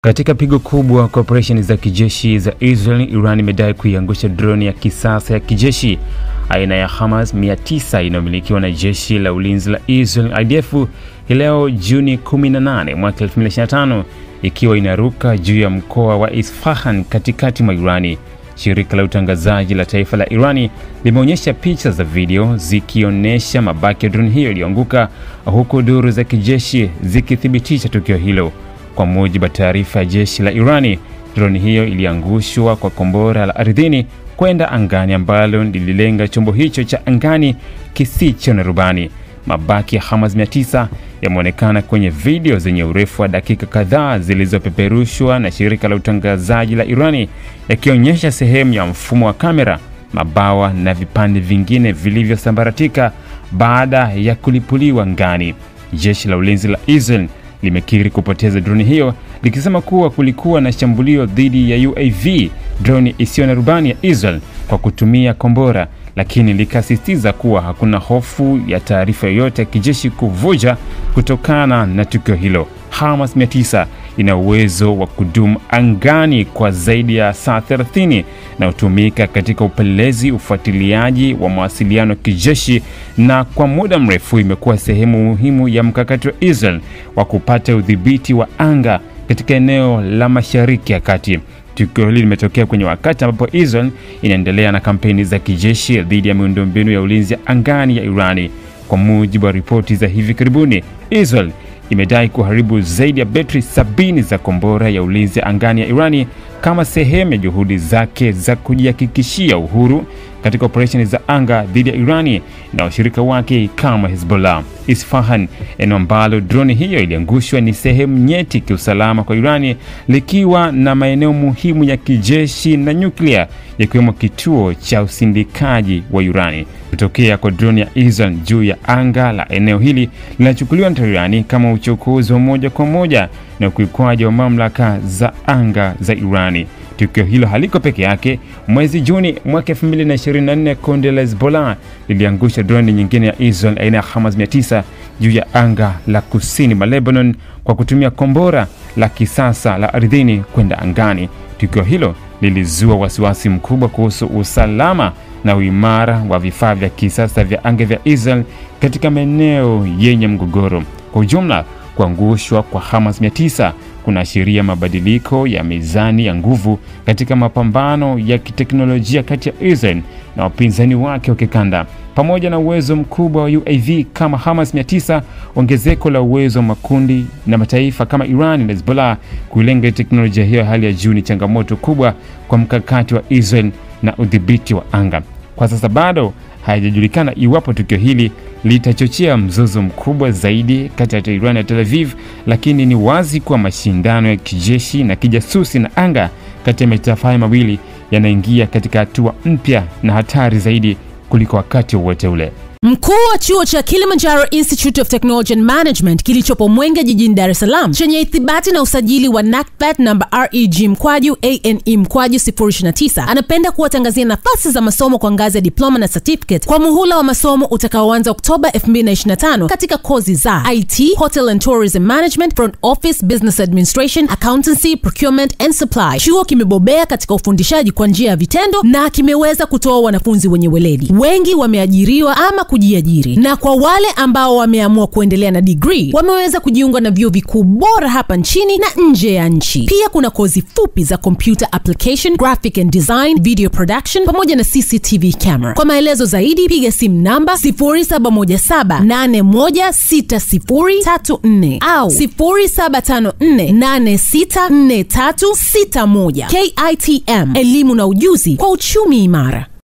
Katika pigo kubwa kwa operesheni za kijeshi za Israel, Iran imedai kuiangusha droni ya kisasa ya kijeshi aina ya Hamas 900 inayomilikiwa na jeshi la ulinzi la Israel IDF leo Juni 18 mwaka 2025 ikiwa inaruka juu ya mkoa wa Isfahan katikati mwa Irani. Shirika la utangazaji la taifa la Irani limeonyesha picha za video zikionyesha mabaki ya droni hiyo iliyoanguka, huku duru za kijeshi zikithibitisha tukio hilo. Kwa mujibu wa taarifa ya jeshi la Irani, droni hiyo iliangushwa kwa kombora la ardhini kwenda angani ambalo lililenga chombo hicho cha angani kisicho na rubani. Mabaki ya Hamas 900 yameonekana kwenye video zenye urefu wa dakika kadhaa zilizopeperushwa na shirika la utangazaji la Irani, yakionyesha sehemu ya mfumo wa kamera, mabawa na vipande vingine vilivyosambaratika baada ya kulipuliwa angani. Jeshi la ulinzi la Israel limekiri kupoteza droni hiyo, likisema kuwa kulikuwa na shambulio dhidi ya UAV, droni isiyo na rubani ya Israel, kwa kutumia kombora, lakini likasisitiza kuwa hakuna hofu ya taarifa yoyote ya kijeshi kuvuja kutokana na tukio hilo. Hamas 900 ina uwezo wa kudumu angani kwa zaidi ya saa 30 na hutumika katika upelelezi, ufuatiliaji wa mawasiliano kijeshi, na kwa muda mrefu imekuwa sehemu muhimu ya mkakati wa Israel wa kupata udhibiti wa anga katika eneo la Mashariki ya Kati. Tukio hili limetokea kwenye wakati ambapo Israel inaendelea na kampeni za kijeshi dhidi ya miundombinu ya ulinzi angani ya Irani. Kwa mujibu wa ripoti za hivi karibuni, Israel imedai kuharibu zaidi ya betri 70 za kombora ya ulinzi angani ya Irani kama sehemu ya juhudi zake za kujihakikishia uhuru katika operesheni za anga dhidi ya Irani na washirika wake kama Hezbollah. Isfahan, eneo ambalo droni hiyo iliangushwa, ni sehemu nyeti kiusalama kwa Irani, likiwa na maeneo muhimu ya kijeshi na nyuklia, yakiwemo kituo cha usindikaji wa urani. Kutokea kwa droni ya Israel juu ya anga la eneo hili linachukuliwa na Irani kama uchokozi wa moja kwa moja na ukiukwaji wa mamlaka za anga za Irani. Tukio hilo haliko peke yake. Mwezi Juni mwaka 2024, kundi la Hezbollah liliangusha droni nyingine ya Israel aina ya Hamas 900 juu ya anga la kusini mwa Lebanon kwa kutumia kombora la kisasa la ardhini kwenda angani. Tukio hilo lilizua wasiwasi mkubwa kuhusu usalama na uimara wa vifaa vya kisasa vya anga vya Israel katika maeneo yenye mgogoro. Kwa ujumla, kuangushwa kwa Hamas 900 kunaashiria mabadiliko ya mizani ya nguvu katika mapambano ya kiteknolojia kati ya Israel na wapinzani wake wa kikanda. Pamoja na uwezo mkubwa wa UAV kama Hamas 900, ongezeko la uwezo wa makundi na mataifa kama Iran na Hezbollah kulenga teknolojia hiyo hali ya juu ni changamoto kubwa kwa mkakati wa Israel na udhibiti wa anga. Kwa sasa bado haijajulikana iwapo tukio hili litachochea mzozo mkubwa zaidi kati ya Iran na Tel Aviv, lakini ni wazi kuwa mashindano ya kijeshi na kijasusi na anga kati ya mataifa mawili yanaingia katika hatua mpya na hatari zaidi kuliko wakati wote ule. Mkuu wa chuo cha Kilimanjaro Institute of Technology and Management kilichopo Mwenge jijini Dar es Salaam chenye ithibati na usajili wa NACTVET namba REG/ANE/029 anapenda kuwatangazia nafasi za masomo kwa ngazi ya diploma na certificate kwa muhula wa masomo utakaoanza Oktoba 2025 katika kozi za IT, Hotel and Tourism Management, Front Office, Business Administration, Accountancy, Procurement and Supply. Chuo kimebobea katika ufundishaji kwa njia ya vitendo na kimeweza kutoa wanafunzi wenye weledi. Wengi wameajiriwa ama kujiajiri, na kwa wale ambao wameamua kuendelea na degree wameweza kujiunga na vyuo vikuu bora hapa nchini na nje ya nchi. Pia kuna kozi fupi za computer application, graphic and design, video production pamoja na CCTV camera. Kwa maelezo zaidi piga simu namba 0717816034 au 0754864361. KITM, elimu na ujuzi kwa uchumi imara.